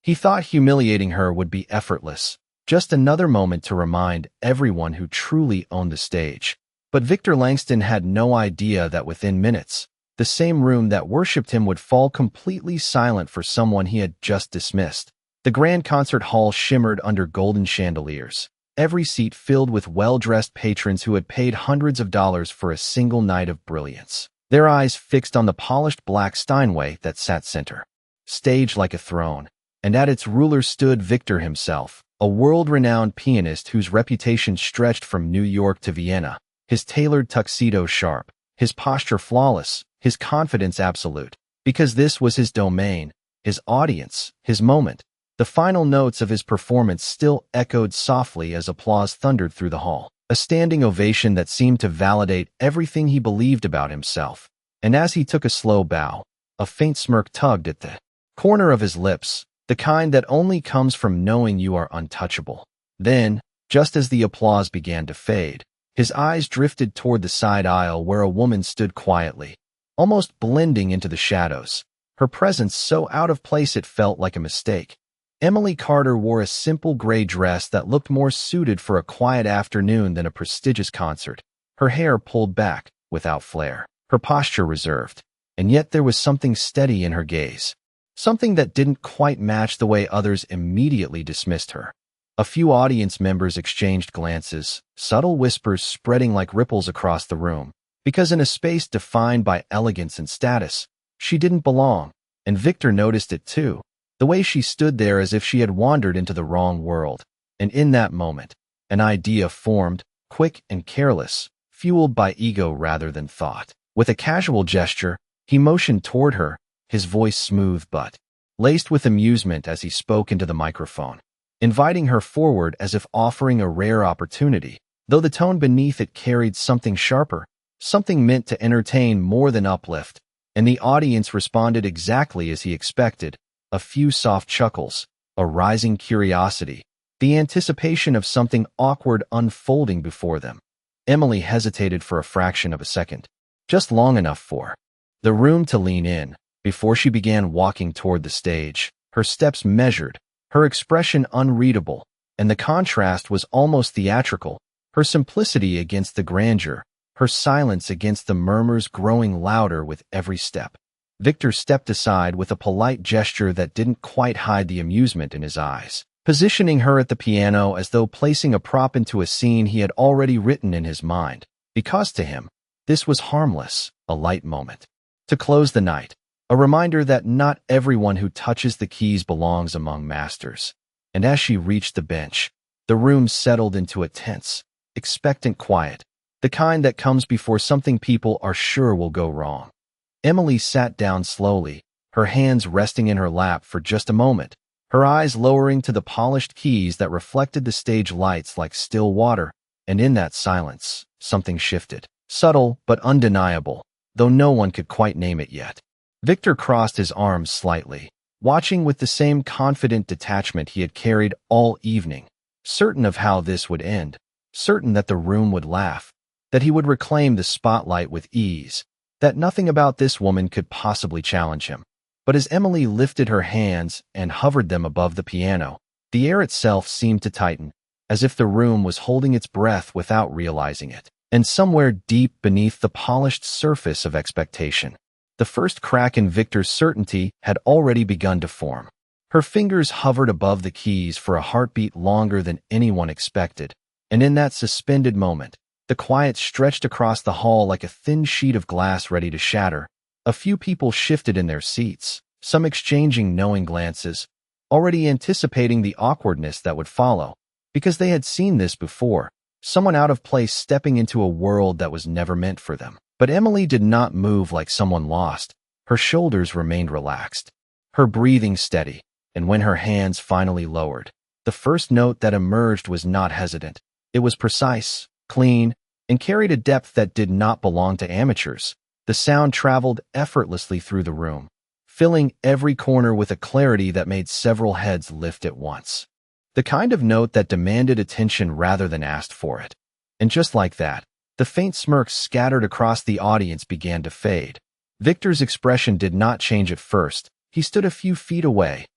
He thought humiliating her would be effortless, just another moment to remind everyone who truly owned the stage. But Victor Langston had no idea that within minutes, the same room that worshipped him would fall completely silent for someone he had just dismissed. The grand concert hall shimmered under golden chandeliers, every seat filled with well-dressed patrons who had paid hundreds of dollars for a single night of brilliance, their eyes fixed on the polished black Steinway that sat center, stage like a throne, and at its ruler stood Victor himself, a world-renowned pianist whose reputation stretched from New York to Vienna, his tailored tuxedo sharp, his posture flawless, his confidence absolute, because this was his domain, his audience, his moment. The final notes of his performance still echoed softly as applause thundered through the hall, a standing ovation that seemed to validate everything he believed about himself. And as he took a slow bow, a faint smirk tugged at the corner of his lips, the kind that only comes from knowing you are untouchable. Then, just as the applause began to fade, his eyes drifted toward the side aisle where a woman stood quietly, almost blending into the shadows, her presence so out of place it felt like a mistake. Emily Carter wore a simple gray dress that looked more suited for a quiet afternoon than a prestigious concert, her hair pulled back, without flair, her posture reserved, and yet there was something steady in her gaze, something that didn't quite match the way others immediately dismissed her. A few audience members exchanged glances, subtle whispers spreading like ripples across the room, because in a space defined by elegance and status, she didn't belong, and Victor noticed it too. The way she stood there as if she had wandered into the wrong world. And in that moment, an idea formed, quick and careless, fueled by ego rather than thought. With a casual gesture, he motioned toward her, his voice smooth but laced with amusement as he spoke into the microphone, inviting her forward as if offering a rare opportunity, though the tone beneath it carried something sharper, something meant to entertain more than uplift. And the audience responded exactly as he expected. A few soft chuckles, a rising curiosity, the anticipation of something awkward unfolding before them. Emily hesitated for a fraction of a second, just long enough for the room to lean in, before she began walking toward the stage, her steps measured, her expression unreadable, and the contrast was almost theatrical, her simplicity against the grandeur, her silence against the murmurs growing louder with every step. Victor stepped aside with a polite gesture that didn't quite hide the amusement in his eyes, positioning her at the piano as though placing a prop into a scene he had already written in his mind, because to him, this was harmless, a light moment. To close the night, a reminder that not everyone who touches the keys belongs among masters. And as she reached the bench, the room settled into a tense, expectant quiet, the kind that comes before something people are sure will go wrong. Emily sat down slowly, her hands resting in her lap for just a moment, her eyes lowering to the polished keys that reflected the stage lights like still water, and in that silence, something shifted, subtle but undeniable, though no one could quite name it yet. Victor crossed his arms slightly, watching with the same confident detachment he had carried all evening, certain of how this would end, certain that the room would laugh, that he would reclaim the spotlight with ease, that nothing about this woman could possibly challenge him. But as Emily lifted her hands and hovered them above the piano, the air itself seemed to tighten, as if the room was holding its breath without realizing it. And somewhere deep beneath the polished surface of expectation, the first crack in Victor's certainty had already begun to form. Her fingers hovered above the keys for a heartbeat longer than anyone expected, and in that suspended moment, the quiet stretched across the hall like a thin sheet of glass ready to shatter. A few people shifted in their seats, some exchanging knowing glances, already anticipating the awkwardness that would follow, because they had seen this before, someone out of place stepping into a world that was never meant for them. But Emily did not move like someone lost. Her shoulders remained relaxed, her breathing steady, and when her hands finally lowered, the first note that emerged was not hesitant. It was precise, clean, and carried a depth that did not belong to amateurs. The sound traveled effortlessly through the room, filling every corner with a clarity that made several heads lift at once. The kind of note that demanded attention rather than asked for it. And just like that, the faint smirks scattered across the audience began to fade. Victor's expression did not change at first. He stood a few feet away,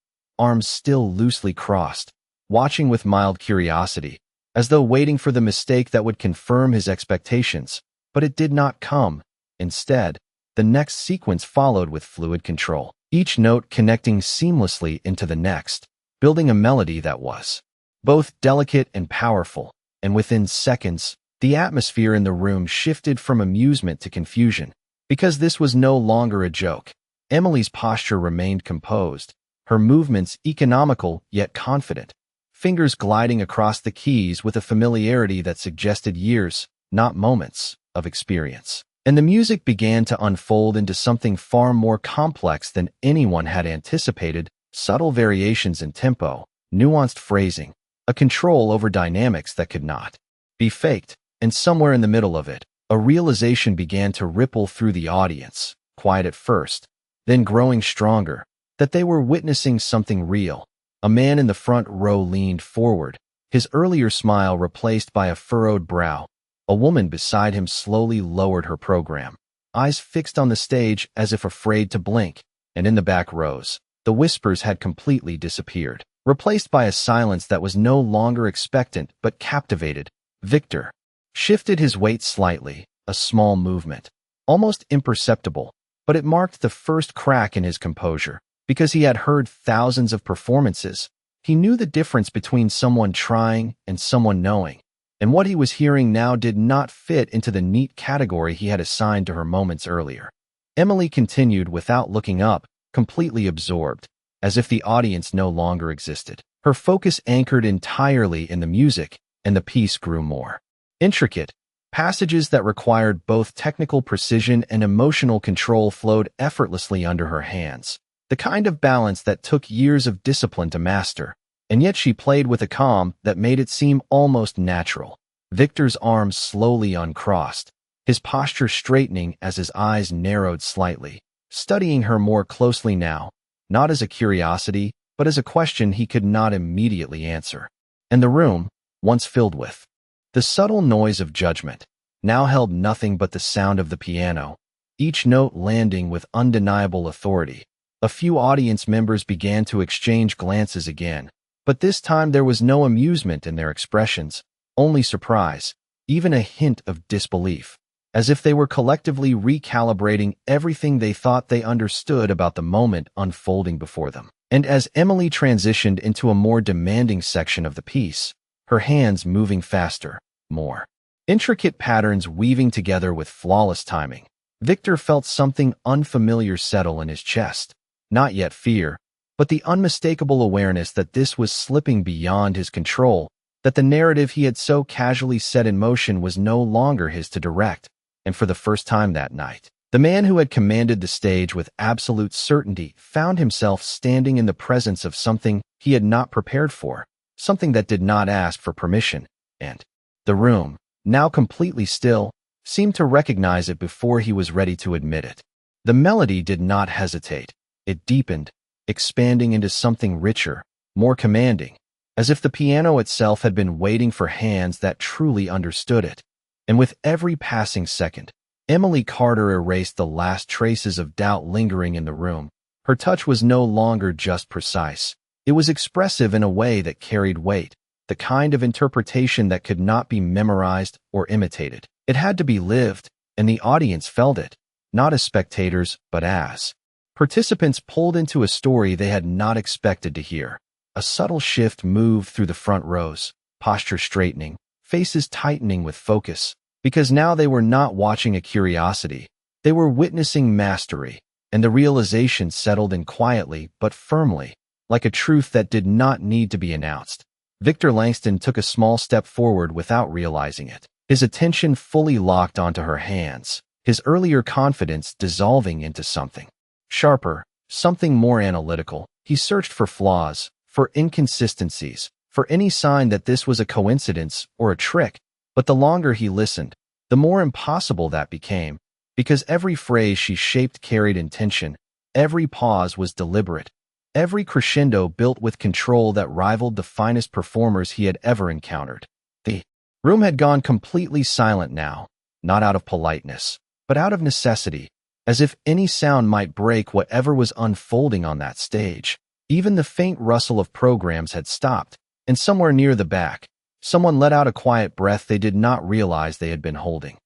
arms still loosely crossed, watching with mild curiosity, as though waiting for the mistake that would confirm his expectations. But it did not come. Instead, the next sequence followed with fluid control, each note connecting seamlessly into the next, building a melody that was both delicate and powerful. And within seconds, the atmosphere in the room shifted from amusement to confusion, because this was no longer a joke. Emily's posture remained composed, her movements economical yet confident, fingers gliding across the keys with a familiarity that suggested years, not moments, of experience. And the music began to unfold into something far more complex than anyone had anticipated: subtle variations in tempo, nuanced phrasing, a control over dynamics that could not be faked. And somewhere in the middle of it, a realization began to ripple through the audience, quiet at first, then growing stronger, that they were witnessing something real. A man in the front row leaned forward, his earlier smile replaced by a furrowed brow. A woman beside him slowly lowered her program, eyes fixed on the stage as if afraid to blink. And in the back rows, the whispers had completely disappeared, replaced by a silence that was no longer expectant but captivated. Victor shifted his weight slightly, a small movement, almost imperceptible, but it marked the first crack in his composure. Because he had heard thousands of performances, he knew the difference between someone trying and someone knowing. And what he was hearing now did not fit into the neat category he had assigned to her moments earlier. Emily continued without looking up, completely absorbed, as if the audience no longer existed. Her focus anchored entirely in the music, and the piece grew more intricate. Passages that required both technical precision and emotional control flowed effortlessly under her hands, the kind of balance that took years of discipline to master. And yet she played with a calm that made it seem almost natural. Victor's arms slowly uncrossed, his posture straightening as his eyes narrowed slightly, studying her more closely now, not as a curiosity, but as a question he could not immediately answer. And the room, once filled with the subtle noise of judgment, now held nothing but the sound of the piano, each note landing with undeniable authority. A few audience members began to exchange glances again, but this time there was no amusement in their expressions, only surprise, even a hint of disbelief, as if they were collectively recalibrating everything they thought they understood about the moment unfolding before them. And as Emily transitioned into a more demanding section of the piece, her hands moving faster, more intricate patterns weaving together with flawless timing, Victor felt something unfamiliar settle in his chest. Not yet fear, but the unmistakable awareness that this was slipping beyond his control, that the narrative he had so casually set in motion was no longer his to direct. And for the first time that night, the man who had commanded the stage with absolute certainty found himself standing in the presence of something he had not prepared for, something that did not ask for permission. And the room, now completely still, seemed to recognize it before he was ready to admit it. The melody did not hesitate. It deepened, expanding into something richer, more commanding, as if the piano itself had been waiting for hands that truly understood it. And with every passing second, Emily Carter erased the last traces of doubt lingering in the room. Her touch was no longer just precise. It was expressive in a way that carried weight, the kind of interpretation that could not be memorized or imitated. It had to be lived, and the audience felt it, not as spectators, but as participants pulled into a story they had not expected to hear. A subtle shift moved through the front rows, posture straightening, faces tightening with focus, because now they were not watching a curiosity, they were witnessing mastery, and the realization settled in quietly but firmly, like a truth that did not need to be announced. Victor Langston took a small step forward without realizing it, his attention fully locked onto her hands, his earlier confidence dissolving into something sharper, something more analytical. He searched for flaws, for inconsistencies, for any sign that this was a coincidence or a trick. But the longer he listened, the more impossible that became, because every phrase she shaped carried intention, every pause was deliberate, every crescendo built with control that rivaled the finest performers he had ever encountered. The room had gone completely silent now, not out of politeness, but out of necessity, as if any sound might break whatever was unfolding on that stage. Even the faint rustle of programs had stopped, and somewhere near the back, someone let out a quiet breath they did not realize they had been holding.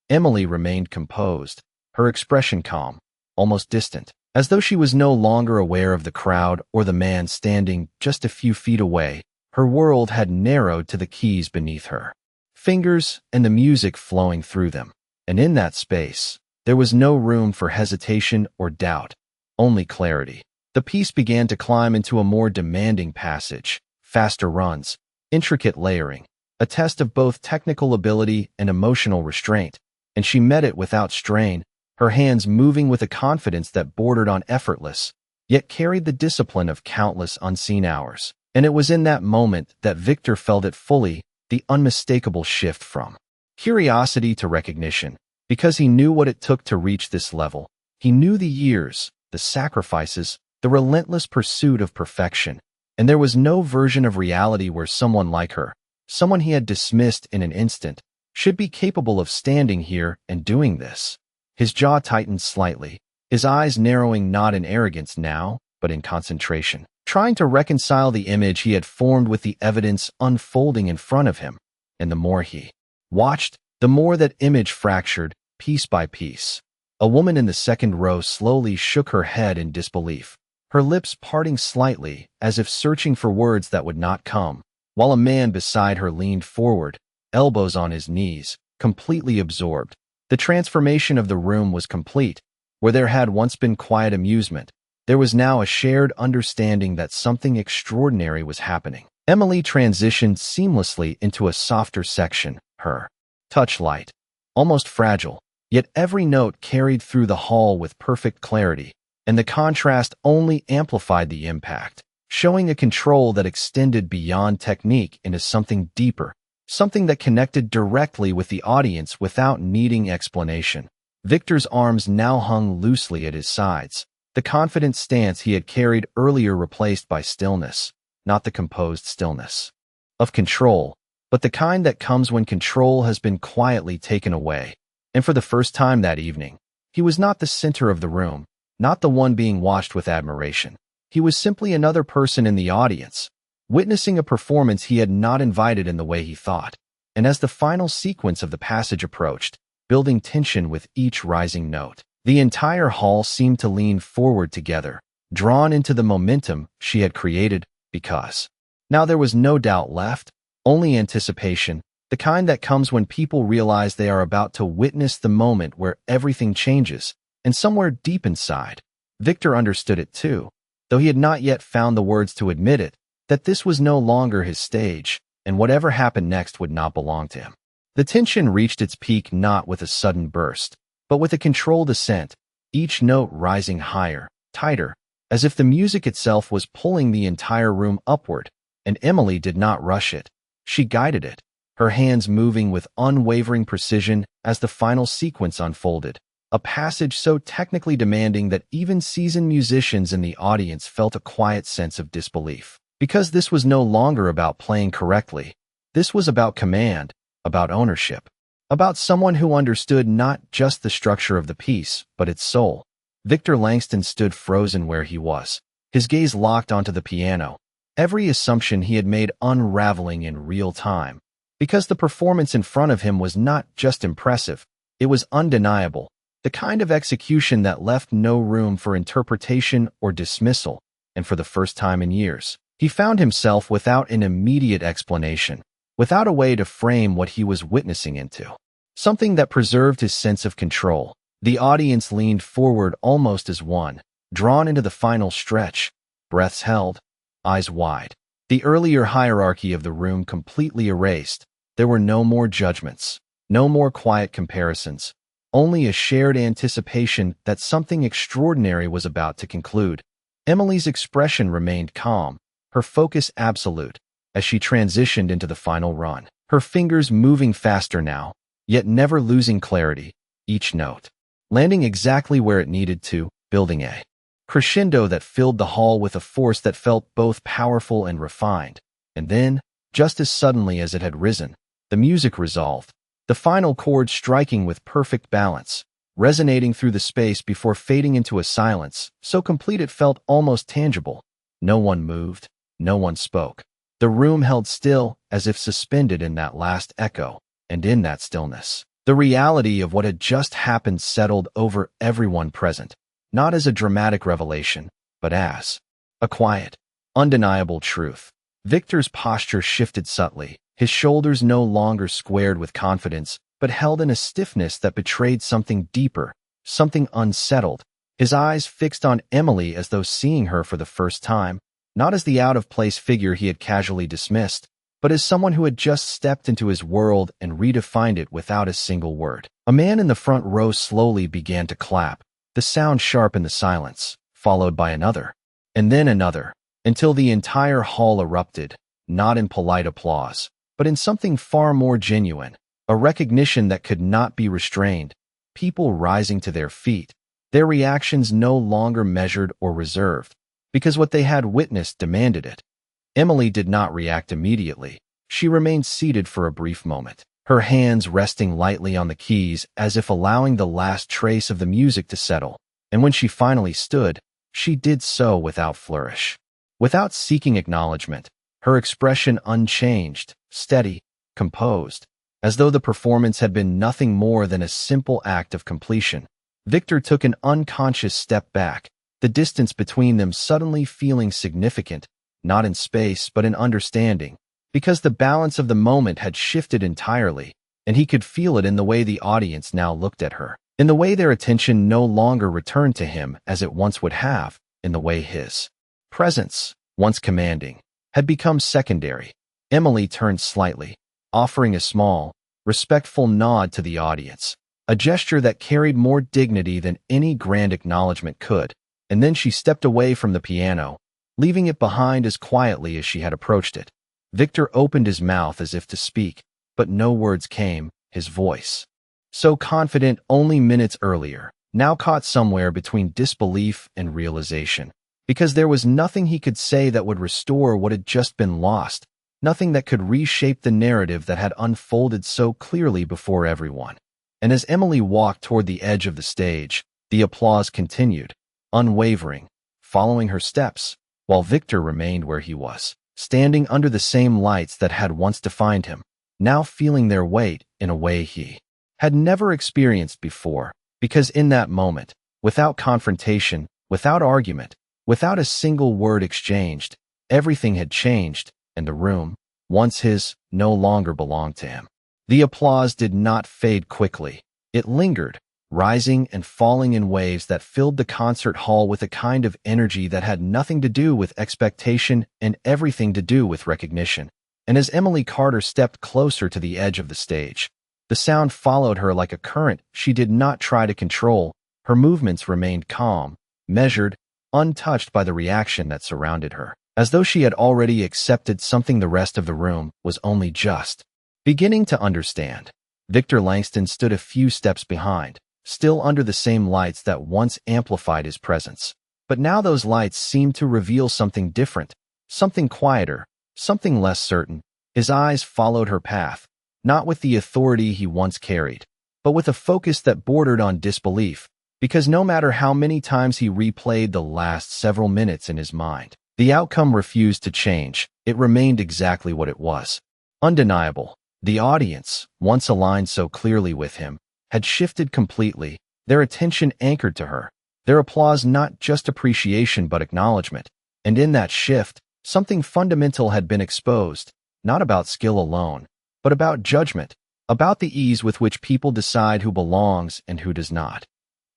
Emily remained composed, her expression calm, almost distant, as though she was no longer aware of the crowd or the man standing just a few feet away. Her world had narrowed to the keys beneath her fingers and the music flowing through them. And in that space, there was no room for hesitation or doubt, only clarity. The piece began to climb into a more demanding passage, faster runs, intricate layering, a test of both technical ability and emotional restraint, and she met it without strain, her hands moving with a confidence that bordered on effortless, yet carried the discipline of countless unseen hours. And it was in that moment that Victor felt it fully, the unmistakable shift from curiosity to recognition, because he knew what it took to reach this level. He knew the years, the sacrifices, the relentless pursuit of perfection, and there was no version of reality where someone like her, someone he had dismissed in an instant, should be capable of standing here and doing this. His jaw tightened slightly, his eyes narrowing not in arrogance now, but in concentration, trying to reconcile the image he had formed with the evidence unfolding in front of him. And the more he watched, the more that image fractured, piece by piece. A woman in the second row slowly shook her head in disbelief, her lips parting slightly as if searching for words that would not come, while a man beside her leaned forward, elbows on his knees, completely absorbed. The transformation of the room was complete. Where there had once been quiet amusement, there was now a shared understanding that something extraordinary was happening. Emily transitioned seamlessly into a softer section, her touch light, almost fragile, yet every note carried through the hall with perfect clarity, and the contrast only amplified the impact, showing a control that extended beyond technique into something deeper, something that connected directly with the audience without needing explanation. Victor's arms now hung loosely at his sides, the confident stance he had carried earlier replaced by stillness, not the composed stillness of control, but the kind that comes when control has been quietly taken away. And for the first time that evening, he was not the center of the room, not the one being watched with admiration. He was simply another person in the audience, witnessing a performance he had not invited in the way he thought. And as the final sequence of the passage approached, building tension with each rising note, the entire hall seemed to lean forward together, drawn into the momentum she had created, because now there was no doubt left, only anticipation, the kind that comes when people realize they are about to witness the moment where everything changes. And somewhere deep inside, Victor understood it too, though he had not yet found the words to admit it, that this was no longer his stage, and whatever happened next would not belong to him. The tension reached its peak not with a sudden burst, but with a controlled ascent, each note rising higher, tighter, as if the music itself was pulling the entire room upward, and Emily did not rush it. She guided it, her hands moving with unwavering precision as the final sequence unfolded, a passage so technically demanding that even seasoned musicians in the audience felt a quiet sense of disbelief. Because this was no longer about playing correctly. This was about command, about ownership, about someone who understood not just the structure of the piece, but its soul. Victor Langston stood frozen where he was, his gaze locked onto the piano, every assumption he had made unraveling in real time. Because the performance in front of him was not just impressive, it was undeniable, the kind of execution that left no room for interpretation or dismissal, and for the first time in years, he found himself without an immediate explanation, without a way to frame what he was witnessing into. Something that preserved his sense of control. The audience leaned forward almost as one, drawn into the final stretch, breaths held, eyes wide. The earlier hierarchy of the room completely erased. There were no more judgments, no more quiet comparisons, only a shared anticipation that something extraordinary was about to conclude. Emily's expression remained calm, her focus absolute, as she transitioned into the final run, her fingers moving faster now, yet never losing clarity, each note landing exactly where it needed to, building a crescendo that filled the hall with a force that felt both powerful and refined. And then, just as suddenly as it had risen, the music resolved, the final chord striking with perfect balance, resonating through the space before fading into a silence so complete it felt almost tangible. No one moved. No one spoke. The room held still, as if suspended in that last echo, and in that stillness, the reality of what had just happened settled over everyone present, not as a dramatic revelation, but as a quiet, undeniable truth. Victor's posture shifted subtly, his shoulders no longer squared with confidence, but held in a stiffness that betrayed something deeper, something unsettled. His eyes fixed on Emily as though seeing her for the first time, not as the out-of-place figure he had casually dismissed, but as someone who had just stepped into his world and redefined it without a single word. A man in the front row slowly began to clap, the sound sharp in the silence, followed by another, and then another, until the entire hall erupted, not in polite applause, but in something far more genuine, a recognition that could not be restrained, people rising to their feet, their reactions no longer measured or reserved, because what they had witnessed demanded it. Emily did not react immediately. She remained seated for a brief moment, her hands resting lightly on the keys as if allowing the last trace of the music to settle, and when she finally stood, she did so without flourish. Without seeking acknowledgement, her expression unchanged, steady, composed, as though the performance had been nothing more than a simple act of completion. Victor took an unconscious step back, the distance between them suddenly feeling significant, not in space but in understanding, because the balance of the moment had shifted entirely, and he could feel it in the way the audience now looked at her, in the way their attention no longer returned to him as it once would have, in the way his presence, once commanding, had become secondary. Emily turned slightly, offering a small, respectful nod to the audience, a gesture that carried more dignity than any grand acknowledgement could, and then she stepped away from the piano, leaving it behind as quietly as she had approached it. Victor opened his mouth as if to speak, but no words came. His voice, so confident only minutes earlier, now caught somewhere between disbelief and realization, because there was nothing he could say that would restore what had just been lost, nothing that could reshape the narrative that had unfolded so clearly before everyone. And as Emily walked toward the edge of the stage, the applause continued, unwavering, following her steps, while Victor remained where he was, standing under the same lights that had once defined him, now feeling their weight in a way he had never experienced before, because in that moment, without confrontation, without argument, without a single word exchanged, everything had changed, and the room, once his, no longer belonged to him. The applause did not fade quickly. It lingered, rising and falling in waves that filled the concert hall with a kind of energy that had nothing to do with expectation and everything to do with recognition. And as Emily Carter stepped closer to the edge of the stage, the sound followed her like a current she did not try to control. Her movements remained calm, measured, untouched by the reaction that surrounded her, as though she had already accepted something the rest of the room was only just beginning to understand. Victor Langston stood a few steps behind, still under the same lights that once amplified his presence. But now those lights seemed to reveal something different, something quieter, something less certain. His eyes followed her path, not with the authority he once carried, but with a focus that bordered on disbelief, because no matter how many times he replayed the last several minutes in his mind, the outcome refused to change. It remained exactly what it was. Undeniable. The audience, once aligned so clearly with him, had shifted completely, their attention anchored to her, their applause not just appreciation but acknowledgement. And in that shift, something fundamental had been exposed, not about skill alone, but about judgment, about the ease with which people decide who belongs and who does not.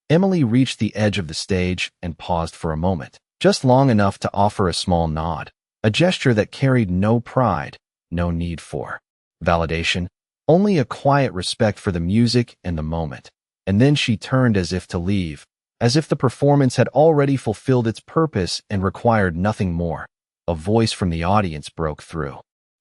Emily reached the edge of the stage and paused for a moment, just long enough to offer a small nod, a gesture that carried no pride, no need for validation, only a quiet respect for the music and the moment. And then she turned as if to leave, as if the performance had already fulfilled its purpose and required nothing more. A voice from the audience broke through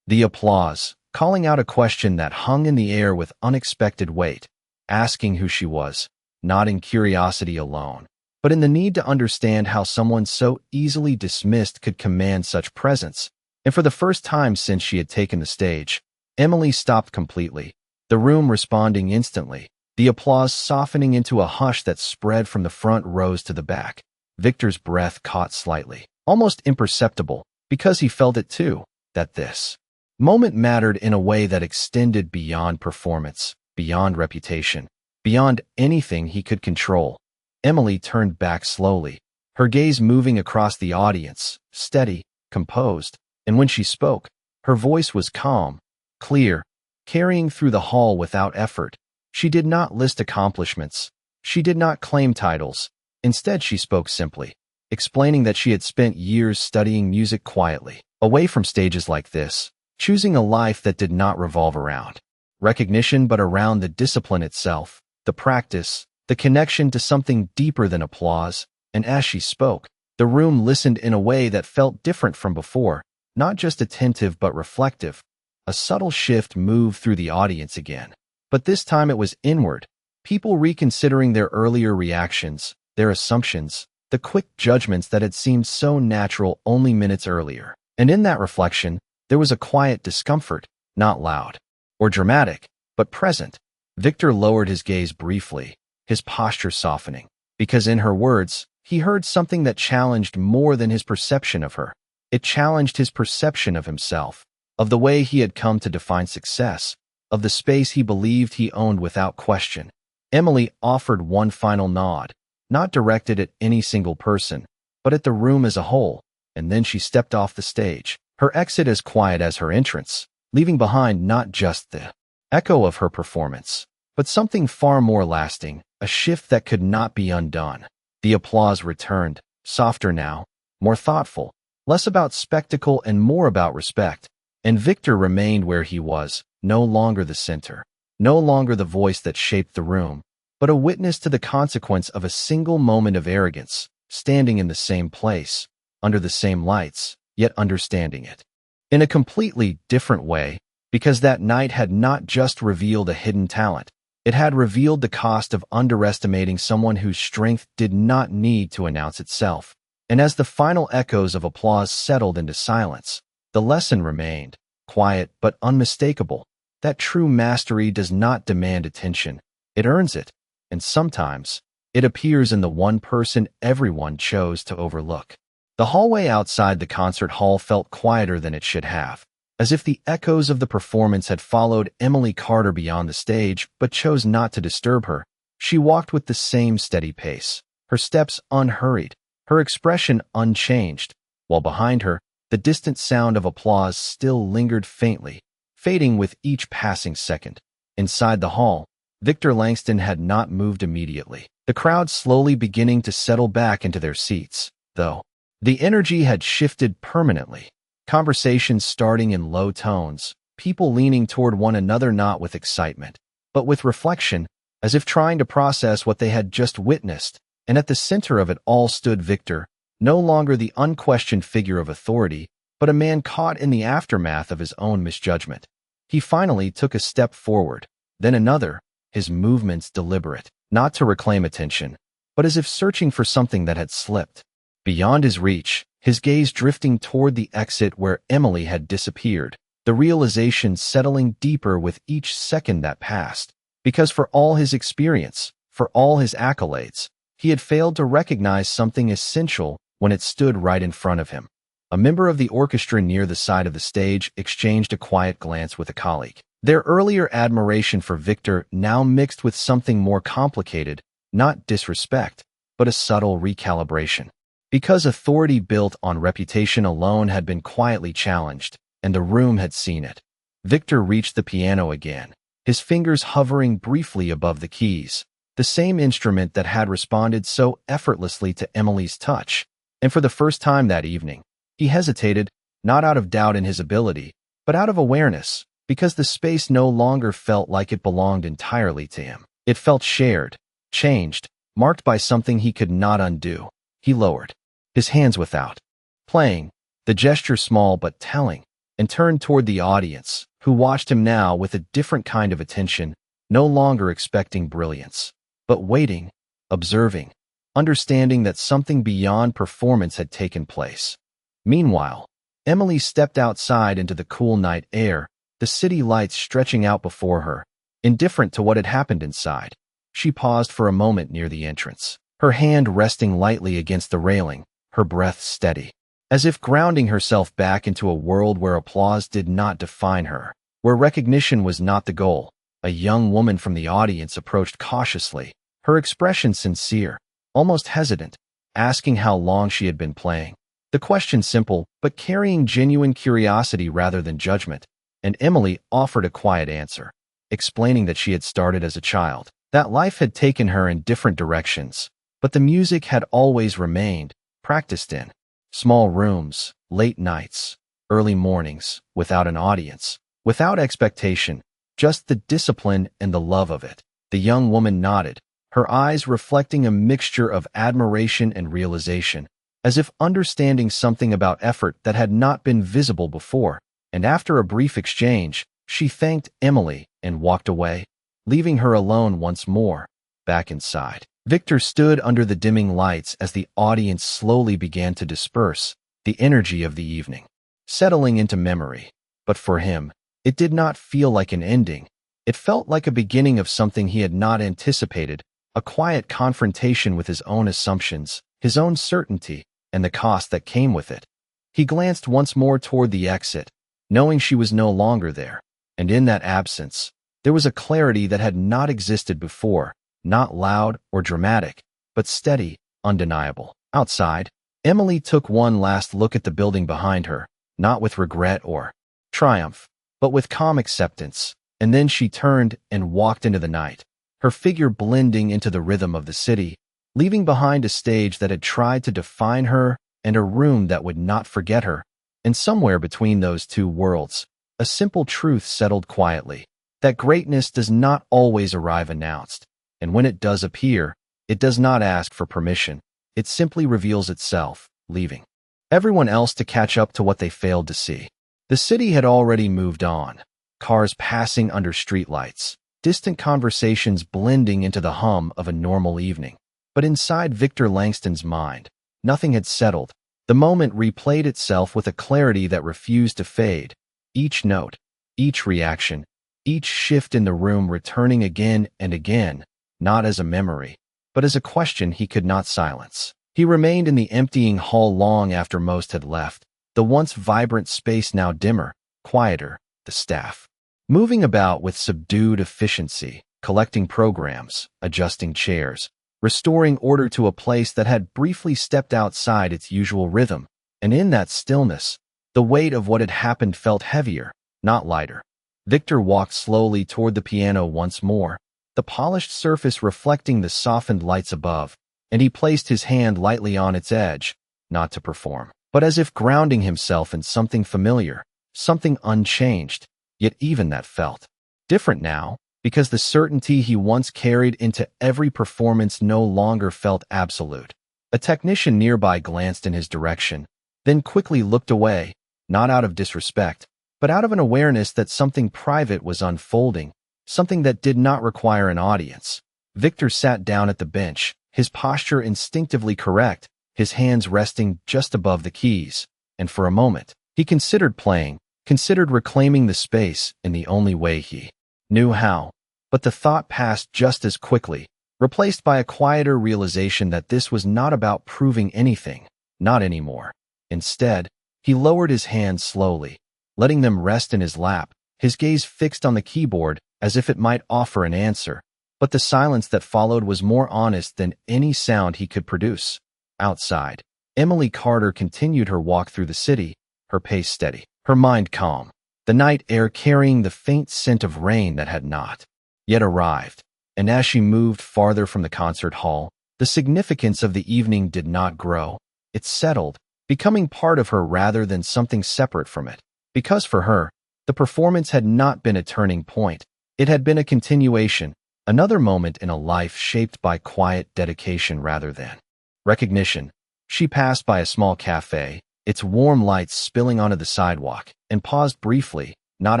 the applause, calling out a question that hung in the air with unexpected weight, asking who she was, not in curiosity alone, but in the need to understand how someone so easily dismissed could command such presence. And for the first time since she had taken the stage, Emily stopped completely, the room responding instantly, the applause softening into a hush that spread from the front rows to the back. Victor's breath caught slightly, almost imperceptible, because he felt it too, that this moment mattered in a way that extended beyond performance, beyond reputation, beyond anything he could control. Emily turned back slowly, her gaze moving across the audience, steady, composed, and when she spoke, her voice was calm, clear, carrying through the hall without effort. She did not list accomplishments. She did not claim titles. Instead, she spoke simply, explaining that she had spent years studying music quietly, away from stages like this, choosing a life that did not revolve around recognition but around the discipline itself, the practice, the connection to something deeper than applause. And as she spoke, the room listened in a way that felt different from before, not just attentive but reflective. A subtle shift moved through the audience again. But this time it was inward, people reconsidering their earlier reactions, their assumptions, the quick judgments that had seemed so natural only minutes earlier. And in that reflection, there was a quiet discomfort, not loud or dramatic, but present. Victor lowered his gaze briefly, his posture softening, because in her words, he heard something that challenged more than his perception of her. It challenged his perception of himself, of the way he had come to define success, of the space he believed he owned without question. Emily offered one final nod, not directed at any single person, but at the room as a whole, and then she stepped off the stage, her exit as quiet as her entrance, leaving behind not just the echo of her performance, but something far more lasting, a shift that could not be undone. The applause returned, softer now, more thoughtful, less about spectacle and more about respect, and Victor remained where he was, no longer the center, no longer the voice that shaped the room, but a witness to the consequence of a single moment of arrogance, standing in the same place, under the same lights, yet understanding it in a completely different way, because that night had not just revealed a hidden talent, it had revealed the cost of underestimating someone whose strength did not need to announce itself. And as the final echoes of applause settled into silence, the lesson remained, quiet but unmistakable, that true mastery does not demand attention, it earns it, and sometimes, it appears in the one person everyone chose to overlook. The hallway outside the concert hall felt quieter than it should have, as if the echoes of the performance had followed Emily Carter beyond the stage but chose not to disturb her. She walked with the same steady pace, her steps unhurried, her expression unchanged, while behind her, the distant sound of applause still lingered faintly, fading with each passing second. Inside the hall, Victor Langston had not moved immediately, the crowd slowly beginning to settle back into their seats, though the energy had shifted permanently. Conversations starting in low tones, people leaning toward one another not with excitement, but with reflection, as if trying to process what they had just witnessed, and at the center of it all stood Victor, no longer the unquestioned figure of authority, but a man caught in the aftermath of his own misjudgment. He finally took a step forward, then another, his movements deliberate, not to reclaim attention, but as if searching for something that had slipped. Beyond his reach, his gaze drifting toward the exit where Emily had disappeared, the realization settling deeper with each second that passed, because for all his experience, for all his accolades, he had failed to recognize something essential when it stood right in front of him. A member of the orchestra near the side of the stage exchanged a quiet glance with a colleague. Their earlier admiration for Victor now mixed with something more complicated, not disrespect, but a subtle recalibration. Because authority built on reputation alone had been quietly challenged, and the room had seen it. Victor reached the piano again, his fingers hovering briefly above the keys, the same instrument that had responded so effortlessly to Emily's touch. And for the first time that evening, he hesitated, not out of doubt in his ability, but out of awareness, because the space no longer felt like it belonged entirely to him. It felt shared, changed, marked by something he could not undo. He lowered his hands without playing, the gesture small but telling, and turned toward the audience, who watched him now with a different kind of attention, no longer expecting brilliance, but waiting, observing, understanding that something beyond performance had taken place. Meanwhile, Emily stepped outside into the cool night air, the city lights stretching out before her, indifferent to what had happened inside. She paused for a moment near the entrance, her hand resting lightly against the railing, her breath steady. as if grounding herself back into a world where applause did not define her, where recognition was not the goal. A young woman from the audience approached cautiously, her expression sincere, almost hesitant, asking how long she had been playing. The question simple, but carrying genuine curiosity rather than judgment, and Emily offered a quiet answer, explaining that she had started as a child, that life had taken her in different directions, but the music had always remained, practiced in small rooms, late nights, early mornings, without an audience, without expectation, just the discipline and the love of it. The young woman nodded, her eyes reflecting a mixture of admiration and realization, as if understanding something about effort that had not been visible before. And after a brief exchange, she thanked Emily and walked away, leaving her alone once more. Back inside, Victor stood under the dimming lights as the audience slowly began to disperse, the energy of the evening settling into memory. But for him, it did not feel like an ending. It felt like a beginning of something he had not anticipated, a quiet confrontation with his own assumptions, his own certainty, and the cost that came with it. He glanced once more toward the exit, knowing she was no longer there, and in that absence, there was a clarity that had not existed before, not loud or dramatic, but steady, undeniable. Outside, Emily took one last look at the building behind her, not with regret or triumph, but with calm acceptance, and then she turned and walked into the night, her figure blending into the rhythm of the city, leaving behind a stage that had tried to define her and a room that would not forget her. And somewhere between those two worlds, a simple truth settled quietly, that greatness does not always arrive announced, and when it does appear, it does not ask for permission. It simply reveals itself, leaving everyone else to catch up to what they failed to see. The city had already moved on, cars passing under streetlights, distant conversations blending into the hum of a normal evening. But inside Victor Langston's mind, nothing had settled. The moment replayed itself with a clarity that refused to fade. Each note, each reaction, each shift in the room returning again and again, not as a memory, but as a question he could not silence. He remained in the emptying hall long after most had left, the once vibrant space now dimmer, quieter, the staff moving about with subdued efficiency, collecting programs, adjusting chairs, restoring order to a place that had briefly stepped outside its usual rhythm. And in that stillness, the weight of what had happened felt heavier, not lighter. Victor walked slowly toward the piano once more, the polished surface reflecting the softened lights above, and he placed his hand lightly on its edge, not to perform, but as if grounding himself in something familiar, something unchanged, yet even that felt different now, because the certainty he once carried into every performance no longer felt absolute. A technician nearby glanced in his direction, then quickly looked away, not out of disrespect, but out of an awareness that something private was unfolding, something that did not require an audience. Victor sat down at the bench, his posture instinctively correct, his hands resting just above the keys, and for a moment, he considered playing, considered reclaiming the space in the only way he knew how. But the thought passed just as quickly, replaced by a quieter realization that this was not about proving anything, not anymore. Instead, he lowered his hands slowly, letting them rest in his lap, his gaze fixed on the keyboard as if it might offer an answer. But the silence that followed was more honest than any sound he could produce. Outside, Emily Carter continued her walk through the city, her pace steady, her mind calm, the night air carrying the faint scent of rain that had not yet arrived. And as she moved farther from the concert hall, the significance of the evening did not grow. It settled, becoming part of her rather than something separate from it. Because for her, the performance had not been a turning point. It had been a continuation, another moment in a life shaped by quiet dedication rather than recognition. She passed by a small cafe, its warm lights spilling onto the sidewalk, and paused briefly, not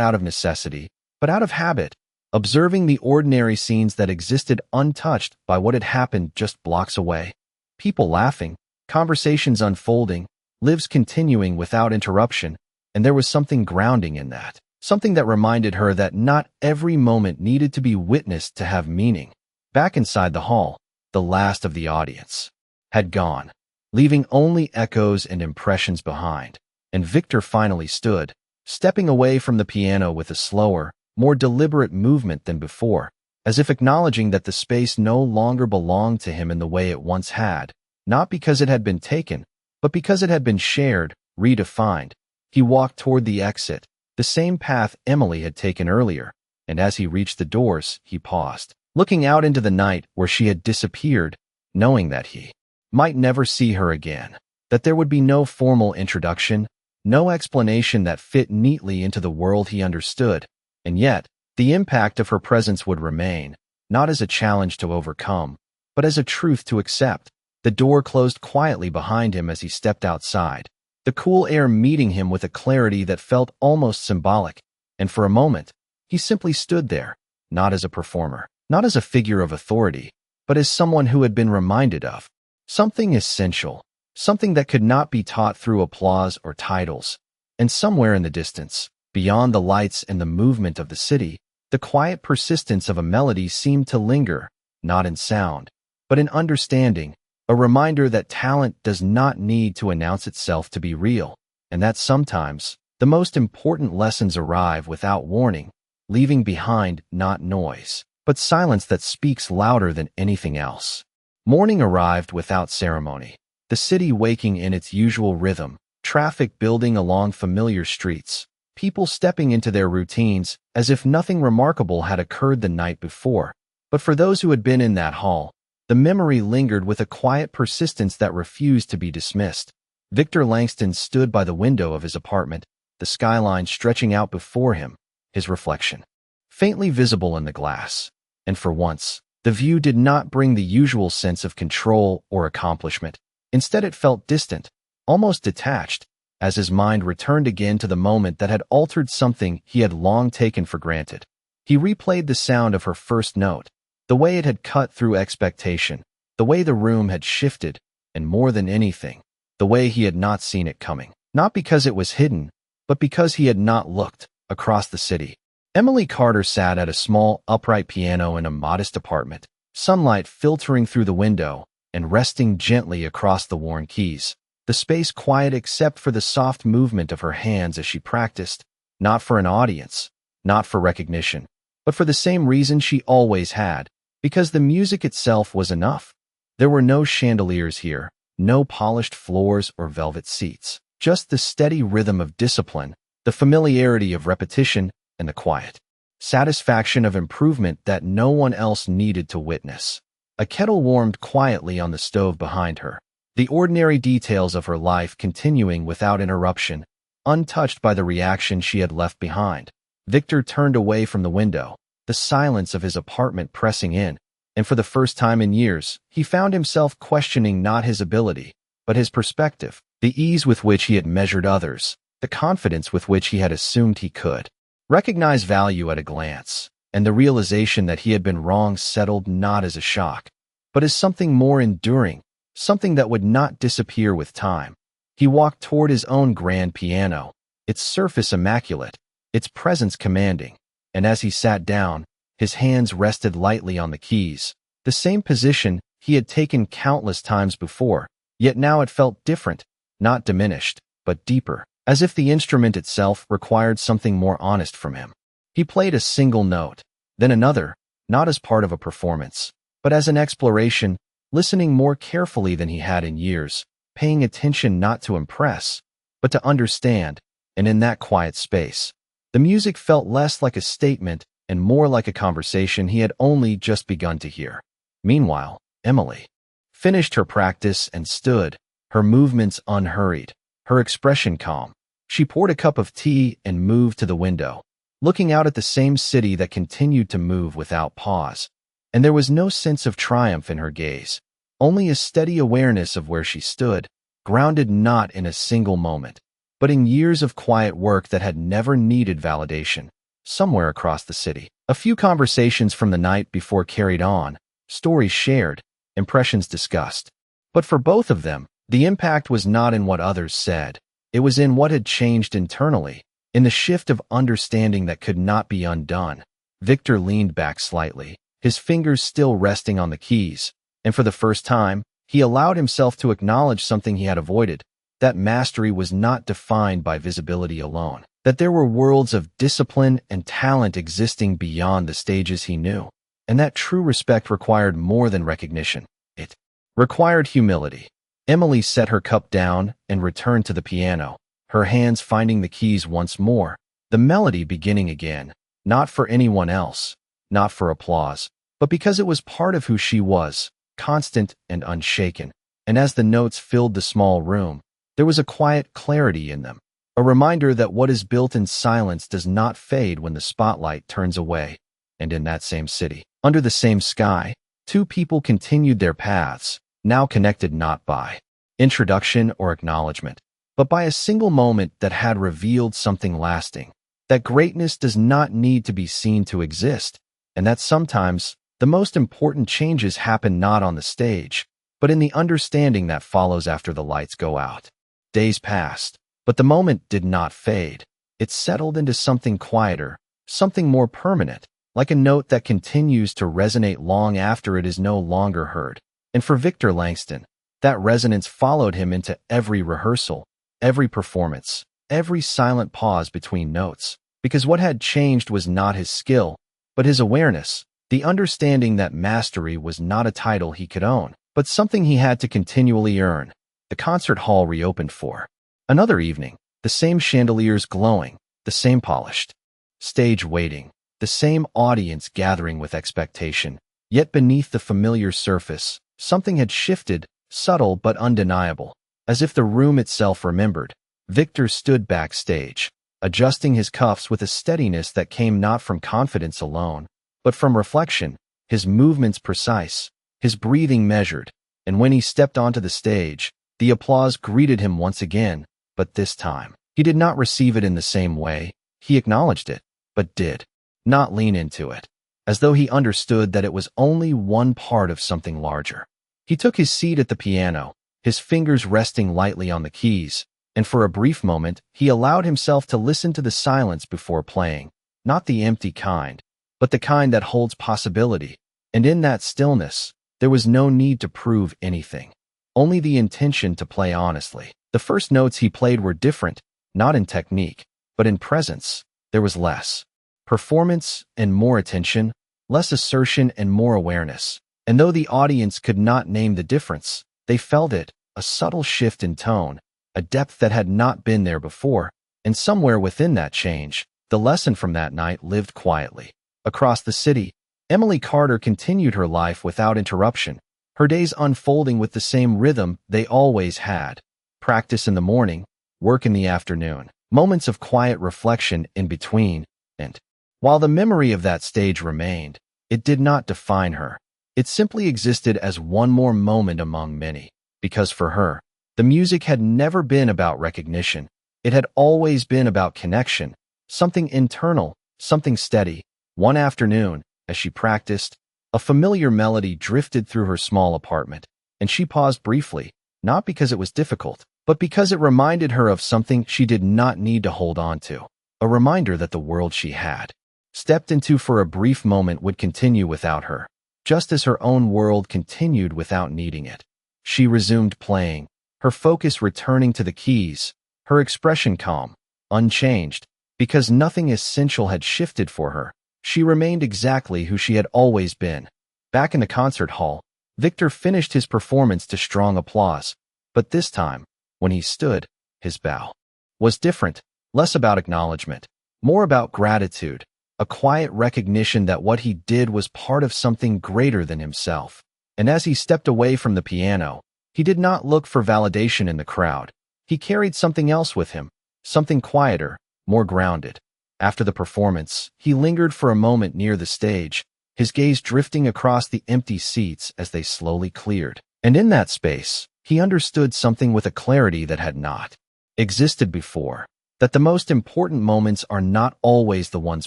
out of necessity, but out of habit, observing the ordinary scenes that existed untouched by what had happened just blocks away. People laughing, conversations unfolding, lives continuing without interruption, and there was something grounding in that, something that reminded her that not every moment needed to be witnessed to have meaning. Back inside the hall, the last of the audience had gone, leaving only echoes and impressions behind. And Victor finally stood, stepping away from the piano with a slower, more deliberate movement than before, as if acknowledging that the space no longer belonged to him in the way it once had, not because it had been taken, but because it had been shared, redefined. He walked toward the exit, the same path Emily had taken earlier, and as he reached the doors, he paused, looking out into the night where she had disappeared, knowing that he might never see her again, that there would be no formal introduction, no explanation that fit neatly into the world he understood, and yet, the impact of her presence would remain, not as a challenge to overcome, but as a truth to accept. The door closed quietly behind him as he stepped outside, the cool air meeting him with a clarity that felt almost symbolic, and for a moment, he simply stood there, not as a performer, not as a figure of authority, but as someone who had been reminded of something essential, something that could not be taught through applause or titles. And somewhere in the distance, beyond the lights and the movement of the city, the quiet persistence of a melody seemed to linger, not in sound, but in understanding, a reminder that talent does not need to announce itself to be real, and that sometimes the most important lessons arrive without warning, leaving behind not noise, but silence that speaks louder than anything else. Morning arrived without ceremony, the city waking in its usual rhythm, traffic building along familiar streets, people stepping into their routines as if nothing remarkable had occurred the night before. But for those who had been in that hall, the memory lingered with a quiet persistence that refused to be dismissed. Victor Langston stood by the window of his apartment, the skyline stretching out before him, his reflection faintly visible in the glass. And for once, the view did not bring the usual sense of control or accomplishment. Instead, it felt distant, almost detached, as his mind returned again to the moment that had altered something he had long taken for granted. He replayed the sound of her first note, the way it had cut through expectation, the way the room had shifted, and more than anything, the way he had not seen it coming. Not because it was hidden, but because he had not looked across the city. Emily Carter sat at a small, upright piano in a modest apartment, sunlight filtering through the window and resting gently across the worn keys. The space quiet except for the soft movement of her hands as she practiced, not for an audience, not for recognition, but for the same reason she always had, because the music itself was enough. There were no chandeliers here, no polished floors or velvet seats, just the steady rhythm of discipline, the familiarity of repetition, and the quiet satisfaction of improvement that no one else needed to witness. A kettle warmed quietly on the stove behind her, the ordinary details of her life continuing without interruption, untouched by the reaction she had left behind. Victor turned away from the window, the silence of his apartment pressing in, and for the first time in years, he found himself questioning not his ability, but his perspective, the ease with which he had measured others, the confidence with which he had assumed he could recognize value at a glance, and the realization that he had been wrong settled not as a shock, but as something more enduring, something that would not disappear with time. He walked toward his own grand piano, its surface immaculate, its presence commanding, and as he sat down, his hands rested lightly on the keys, the same position he had taken countless times before, yet now it felt different, not diminished, but deeper, as if the instrument itself required something more honest from him. He played a single note, then another, not as part of a performance, but as an exploration, listening more carefully than he had in years, paying attention not to impress, but to understand, and in that quiet space, the music felt less like a statement and more like a conversation he had only just begun to hear. Meanwhile, Emily finished her practice and stood, her movements unhurried, her expression calm. She poured a cup of tea and moved to the window, looking out at the same city that continued to move without pause. And there was no sense of triumph in her gaze, only a steady awareness of where she stood, grounded not in a single moment, but in years of quiet work that had never needed validation. Somewhere across the city, a few conversations from the night before carried on, stories shared, impressions discussed. But for both of them, the impact was not in what others said. It was in what had changed internally, in the shift of understanding that could not be undone. Victor leaned back slightly, his fingers still resting on the keys, and for the first time, He allowed himself to acknowledge something he had avoided, that mastery was not defined by visibility alone, that there were worlds of discipline and talent existing beyond the stages he knew, and that true respect required more than recognition. It required humility. Emily set her cup down and returned to the piano, her hands finding the keys once more, the melody beginning again, not for anyone else, not for applause, but because it was part of who she was, constant and unshaken. And as the notes filled the small room, there was a quiet clarity in them, a reminder that what is built in silence does not fade when the spotlight turns away. And in that same city, under the same sky, two people continued their paths, now connected not by introduction or acknowledgement, but by a single moment that had revealed something lasting, that greatness does not need to be seen to exist, and that sometimes the most important changes happen not on the stage, but in the understanding that follows after the lights go out. Days passed, but the moment did not fade. It settled into something quieter, something more permanent, like a note that continues to resonate long after it is no longer heard. And for Victor Langston, that resonance followed him into every rehearsal, every performance, every silent pause between notes, because what had changed was not his skill, but his awareness, the understanding that mastery was not a title he could own, but something he had to continually earn. The concert hall reopened for another evening, the same chandeliers glowing, the same polished stage waiting, the same audience gathering with expectation. Yet beneath the familiar surface, something had shifted, subtle but undeniable. As if the room itself remembered, Victor stood backstage, adjusting his cuffs with a steadiness that came not from confidence alone, but from reflection, his movements precise, his breathing measured, and when he stepped onto the stage, the applause greeted him once again, but this time, he did not receive it in the same way. He acknowledged it, but did not lean into it, as though he understood that it was only one part of something larger. He took his seat at the piano, his fingers resting lightly on the keys, and for a brief moment, he allowed himself to listen to the silence before playing, not the empty kind, but the kind that holds possibility. And in that stillness, there was no need to prove anything, only the intention to play honestly. The first notes he played were different, not in technique, but in presence. There was less performance and more attention, less assertion and more awareness. And though the audience could not name the difference, they felt it, a subtle shift in tone, a depth that had not been there before, and somewhere within that change, the lesson from that night lived quietly. Across the city, Emily Carter continued her life without interruption, her days unfolding with the same rhythm they always had. Practice in the morning, work in the afternoon, moments of quiet reflection in between, and while the memory of that stage remained, it did not define her. It simply existed as one more moment among many, because for her, the music had never been about recognition. It had always been about connection, something internal, something steady. One afternoon, as she practiced, a familiar melody drifted through her small apartment, and she paused briefly, not because it was difficult, but because it reminded her of something she did not need to hold on to, a reminder that the world she had stepped into for a brief moment would continue without her, just as her own world continued without needing it. She resumed playing, her focus returning to the keys, her expression calm, unchanged, because nothing essential had shifted for her. She remained exactly who she had always been. Back in the concert hall, Victor finished his performance to strong applause, but this time, when he stood, his bow was different, less about acknowledgement, more about gratitude, a quiet recognition that what he did was part of something greater than himself. And as he stepped away from the piano, he did not look for validation in the crowd. He carried something else with him, something quieter, more grounded. After the performance, he lingered for a moment near the stage, his gaze drifting across the empty seats as they slowly cleared. And in that space, he understood something with a clarity that had not existed before, that the most important moments are not always the ones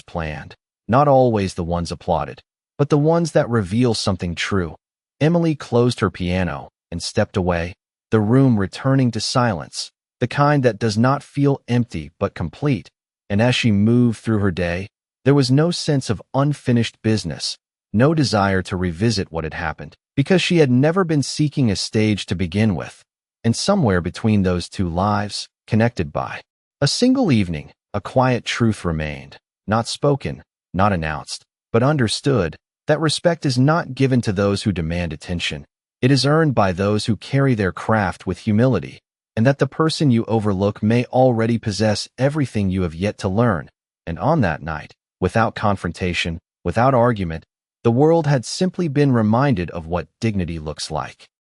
planned, not always the ones applauded, but the ones that reveal something true. Emily closed her piano and stepped away, the room returning to silence, the kind that does not feel empty but complete. And as she moved through her day, there was no sense of unfinished business, no desire to revisit what had happened. because she had never been seeking a stage to begin with. And somewhere between those two lives, connected by a single evening, a quiet truth remained, not spoken, not announced, but understood, that respect is not given to those who demand attention. It is earned by those who carry their craft with humility, and that the person you overlook may already possess everything you have yet to learn. And on that night, without confrontation, without argument, the world had simply been reminded of what dignity looks like.